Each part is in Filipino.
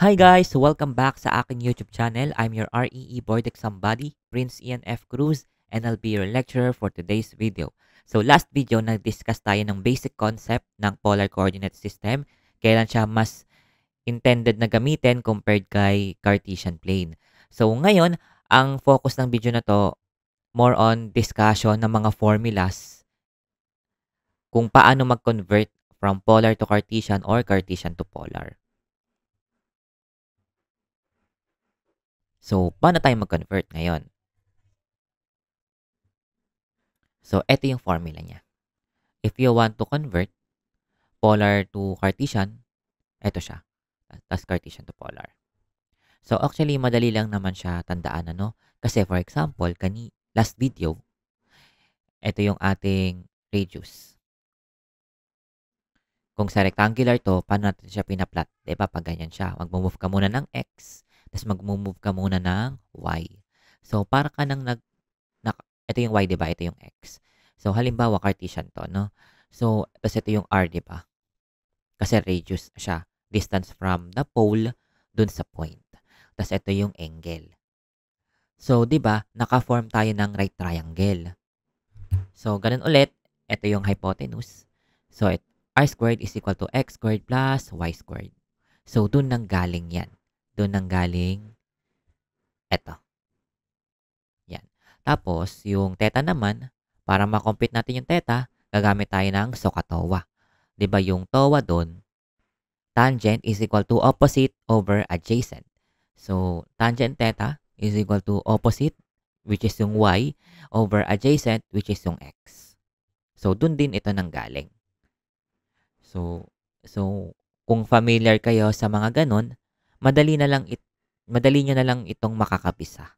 Hi guys! Welcome back sa aking YouTube channel. I'm your REE Board Exam Buddy, Prince Ian F. Cruz, and I'll be your lecturer for today's video. So last video, nag-discuss tayo ng basic concept ng polar coordinate system, kailan siya mas intended na gamitin compared kay Cartesian plane. So ngayon, ang focus ng video na to, more on discussion ng mga formulas kung paano mag-convert from polar to Cartesian or Cartesian to polar. So, paano tayo mag-convert ngayon? So, ito yung formula niya. If you want to convert polar to Cartesian, ito siya. Tapos Cartesian to polar. So, actually, madali lang naman siya tandaan, ano? Kasi, for example, last video, ito yung ating radius. Kung sa rectangular to, paano natin siya pinaplot? Diba? Pag ganyan siya, mag-move ka muna ng x, tapos mag-move ka muna ng y. So, para ka nang ito yung y, diba? Ito yung x. So, halimbawa, Cartesian to, no? So, tapos ito yung r, diba? Kasi radius siya. Distance from the pole dun sa point. Tapos ito yung angle. So, diba? Naka-form tayo ng right triangle. So, ganun ulit. Ito yung hypotenuse. So, r squared is equal to x squared plus y squared. So, dun nang galing yan. Dun nang galing ito. Yan. Tapos, yung theta naman, para ma-compute natin yung theta, gagamit tayo ng SOHCAHTOA. Diba yung TOA doon, tangent is equal to opposite over adjacent. So, tangent theta is equal to opposite, which is yung y, over adjacent, which is yung x. So, dun din ito nanggaling. So, kung familiar kayo sa mga ganun, madali nyo na lang itong makakapisa.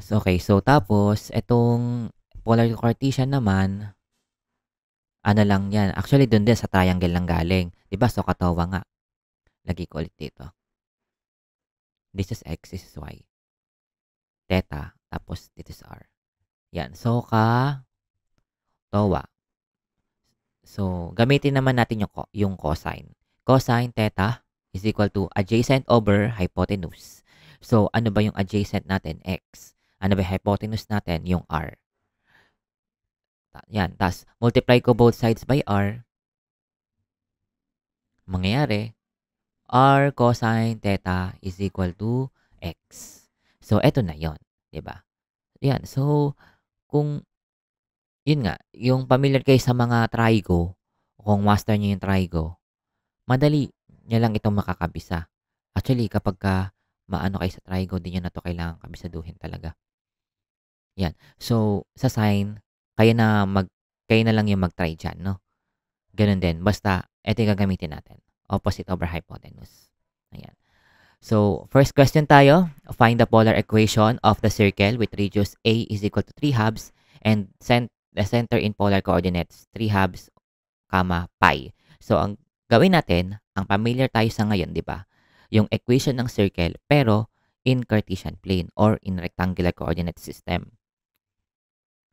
So, okay. So, tapos, itong polar to Cartesian naman, ano lang yan. Actually, dun din sa triangle lang galing. Diba? So, SOHCAHTOA nga. Lagi ko ulit dito. This is x, this is y. Theta, tapos this is r. Yan. SOHCAHTOA. So, gamitin naman natin yung cosine. Cosine theta is equal to adjacent over hypotenuse. So, ano ba yung adjacent natin? X. Ano ba yung hypotenuse natin? Yung r. Yan. Tapos, multiply ko both sides by r. Mangyayari, r cosine theta is equal to x. So, eto na yon, 'di ba? Yan. So, kung yun nga, yung familiar kayo sa mga trigo, kung master niyo yung trigo, madali niya lang itong makakabisa. Actually, kapag maano kayo sa trigo, di niyo na to kailangan kabisaduhin talaga. Yan. So, sa sine, kayo na lang yung mag-try dyan, no? Ganun din. Basta, ito yung gagamitin natin. Opposite over hypotenuse. Ayan. So, first question tayo. Find the polar equation of the circle with radius A is equal to 3 halves and the center in polar coordinates 3 halves, pi. So, ang gawin natin, ang familiar tayo sa ngayon, di ba? Yung equation ng circle, pero in Cartesian plane or in rectangular coordinate system.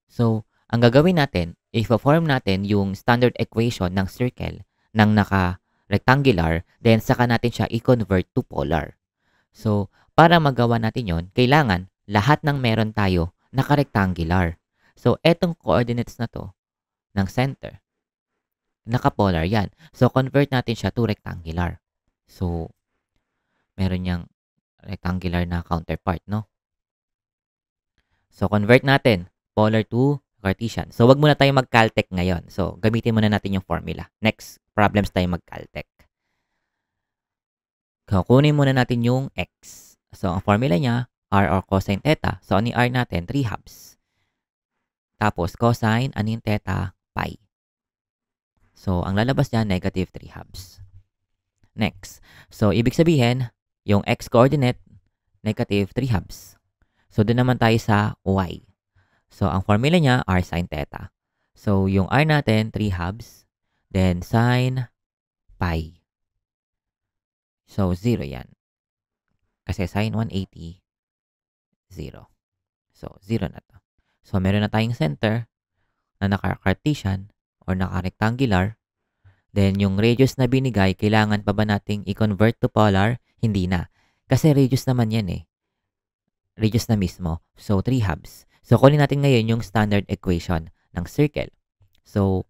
So, ang gagawin natin, i-form natin yung standard equation ng circle ng naka-rectangular, then saka natin siya i-convert to polar. So, para magawa natin yon, kailangan lahat ng meron tayo naka-rectangular. So, etong coordinates na to ng center, naka-polar yan. So, convert natin siya to rectangular. So, meron niyang rectangular na counterpart, no? So, convert natin polar to Cartesian. So, wag muna tayo mag-caltech ngayon. So, gamitin muna natin yung formula. Next problems tayo mag-caltech. Kukunin muna natin yung x. So, ang formula niya, r or cosine theta. So, ano yung r natin? 3 halves. Tapos, cosine, ano yung theta? Pi. So, ang lalabas niya, negative 3 halves. Next. So, ibig sabihin, yung x-coordinate, negative 3 halves. So, doon naman tayo sa y. So, ang formula niya, r sine theta. So, yung r natin, 3 halves. Then, sine pi. So, 0 yan. Kasi sine 180, 0. So, 0 na to. So, meron na tayong center na naka-Cartesian or naka-rectangular. Then, yung radius na binigay, kailangan pa ba nating i-convert to polar? Hindi na. Kasi radius naman yan eh. Radius na mismo. So, 3 halves. So, kunin natin ngayon yung standard equation ng circle. So,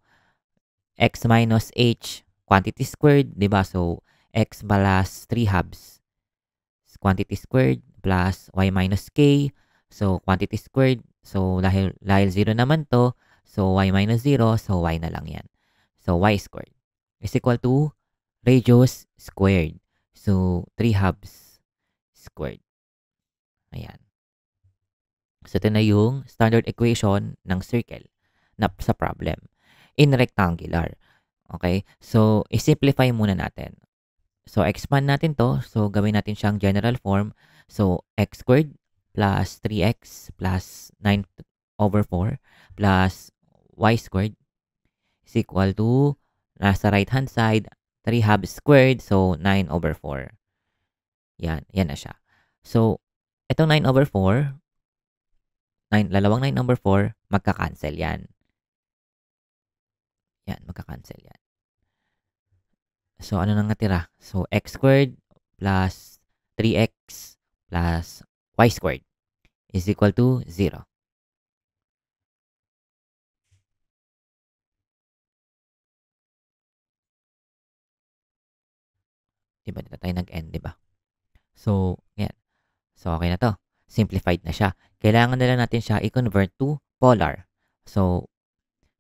x minus h quantity squared, di ba? So, x plus 3 halves quantity squared plus y minus k. So, quantity squared. So, dahil 0 naman to, so y minus 0, so y na lang yan. So, y squared is equal to radius squared. So, 3 halves squared. Ayan. So, ito na yung standard equation ng circle na sa problem. In rectangular. Okay? So, i-simplify muna natin. So, expand natin to. So, gawin natin siyang general form. So, x squared plus 3x plus 9 over 4 plus y squared is equal to, nasa right hand side, 3 halves squared. So, 9 over 4. Yan. Yan na siya. So, itong 9 over 4, lalawang 9 over 4, magka-cancel yan. Yan, magka-cancel yan. So, ano nang natira? So, x squared plus 3x plus y squared is equal to 0. Diba, dito tayo nag-end, diba? So, yan. So, okay na to. Simplified na siya. Kailangan na lang natin siya i-convert to polar. So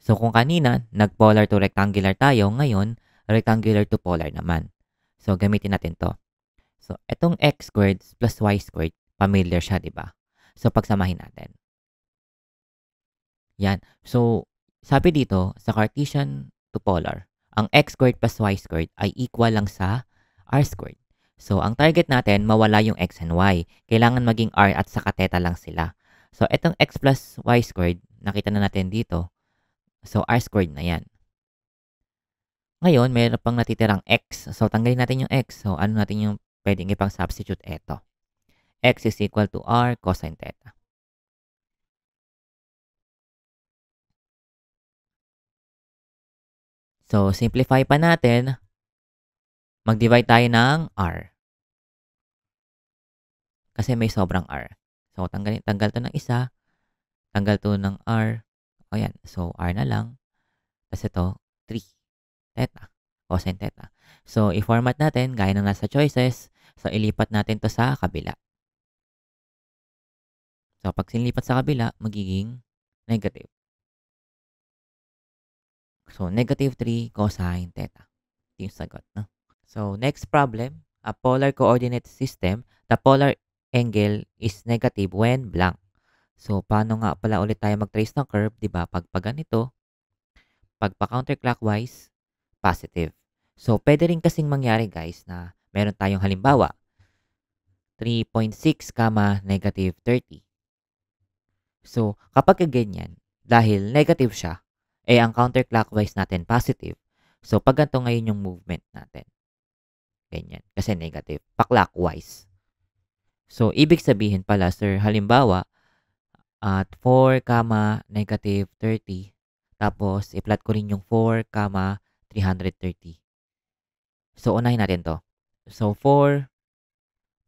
kung kanina, nag-polar to rectangular tayo, ngayon, rectangular to polar naman. So, gamitin natin to. So, itong x squared plus y squared, familiar siya, di ba? So, pagsamahin natin. Yan. So, sabi dito, sa Cartesian to polar, ang x squared plus y squared ay equal lang sa r squared. So, ang target natin, mawala yung x and y. Kailangan maging r at saka theta lang sila. So, itong x plus y squared, nakita na natin dito. So, r squared na yan. Ngayon, mayroon pang natitirang x. So, tanggalin natin yung x. So, ano natin yung pwedeng ipang substitute? Eto. X is equal to r cosine theta. So, simplify pa natin. Mag-divide tayo ng r. Kasi may sobrang r. So, tanggal to ng isa. Tanggal to ng r. O yan. So, r na lang. Tapos ito, 3 theta. Cosine theta. So, i-format natin gaya ng nasa choices. So, ilipat natin to sa kabila. So, pag sinilipat sa kabila, magiging negative. So, negative 3 cosine theta. Ito yung sagot, no? So, next problem. A polar coordinate system. The polar angle is negative when blank. So, paano nga pala ulit tayo mag-trace ng curve? Diba? Pag ganito, pag pa-counterclockwise, positive. So, pwede rin kasing mangyari, guys, na meron tayong halimbawa, 3.6, negative 30. So, kapag ganyan, dahil negative siya, ang counterclockwise natin positive. So, pag ganito ngayon yung movement natin. Ganyan. Kasi negative. Pa-clockwise. So, ibig sabihin pala, sir, halimbawa, at 4, negative 30. Tapos, i-plot ko rin yung 4, 330. So, unahin natin to. So, 4,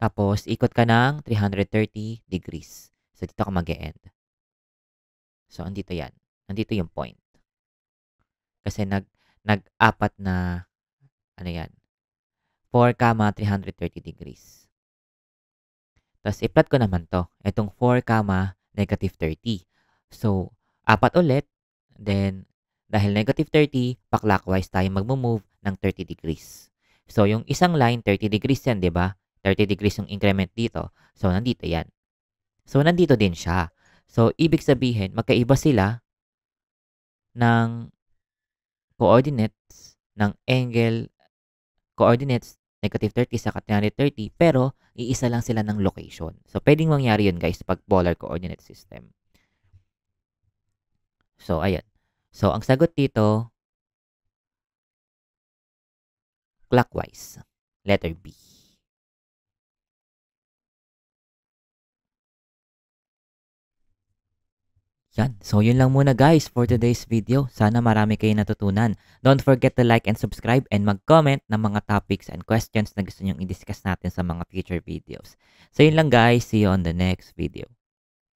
tapos, ikot ka ng 330 degrees. So, dito ka mag-e-end. So, andito yan. Andito yung point. Kasi nag-apat na, ano yan, 4, 330 degrees. Tapos, i-plot ko naman to. Itong 4, negative 30. So, apat ulit. Then, dahil negative 30, pa-clockwise tayo mag-move ng 30 degrees. So, yung isang line, 30 degrees yan, di ba? 30 degrees yung increment dito. So, nandito yan. So, nandito din siya. So, ibig sabihin, magkaiba sila ng coordinates ng angle coordinates negative 30 sa 330 pero iisa lang sila ng location. So, pwedeng mangyari yun guys pag polar coordinate system. So, ayan. So, ang sagot dito, clockwise. Letter B. Yan. So, yun lang muna guys for today's video. Sana marami kayo natutunan. Don't forget to like and subscribe and mag-comment ng mga topics and questions na gusto nyong i-discuss natin sa mga future videos. So, yun lang guys. See you on the next video.